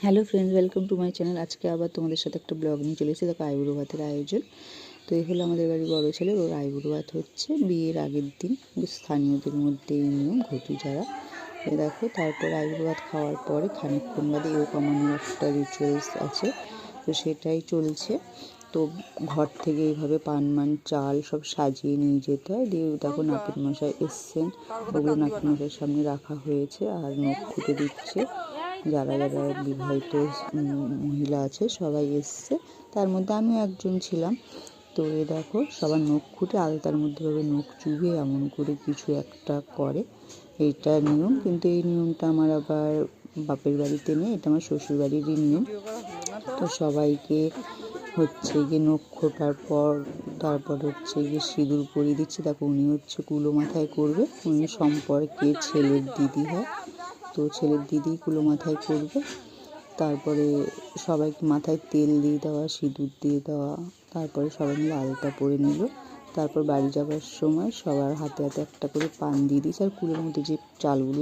Hello friends, welcome to my channel. আজকে আবার তোমাদের সাথে একটা ব্লগ নিয়ে চলে এসেছি। দেখো, আইবুড়ো ভাতের আয়োজন। তো এই হলো আমাদের বাড়ির বড়ো ছেলে, ওর আইবুড়ো ভাত হচ্ছে বিয়ের আগের দিন। স্থানীয়দের মধ্যে এই নিয়ম, ঘটি যারা। দেখো, তারপর আইবুড়ো ভাত খাওয়ার পরে খানিকক্ষণ বাদে এও কমানোর একটা রিচুয়ালস আছে, তো সেটাই চলছে। তো ঘর থেকে এইভাবে পান চাল সব সাজিয়ে নিয়ে যেতে হয়। দিয়ে দেখো নাপিত মশাই এসছেন, ওগুলো নাপিত মশাইয়ের সামনে রাখা হয়েছে আর নখ খুঁটে দিচ্ছে। যারা যারা বিবাহিত মহিলা আছে সবাই এসছে, তার মধ্যে আমিও একজন ছিলাম। তো এ দেখো সবার নখ খুঁটে আলতার মধ্যে ভাবে নখ চুবিয়ে এমন করে কিছু একটা করে, এইটা নিয়ম। কিন্তু এই নিয়মটা আমার আবার বাপের বাড়িতে নেই, এটা আমার শ্বশুর বাড়িরই নিয়ম। তো সবাইকে হচ্ছে গিয়ে নখ খোঁটার পর তারপর হচ্ছে গিয়ে সিঁদুর পরিয়ে দিচ্ছে। দেখো, উনি হচ্ছে কুলো মাথায় করবে, উনি সম্পর্কে ছেলের দিদি হয়, তো ছেলের দিদি কুলো মাথায় করবে। তারপরে সবাইকে মাথায় তেল দিয়ে দেওয়া, সিঁদুর দিয়ে দেওয়া, তারপরে সবাই মিলে আলতা পরে নিল। তারপর বাড়ি যাবার সময় সবার হাতে হাতে একটা করে পান দিয়ে দিয়েছে, আর কুলোর মধ্যে যে চালগুলো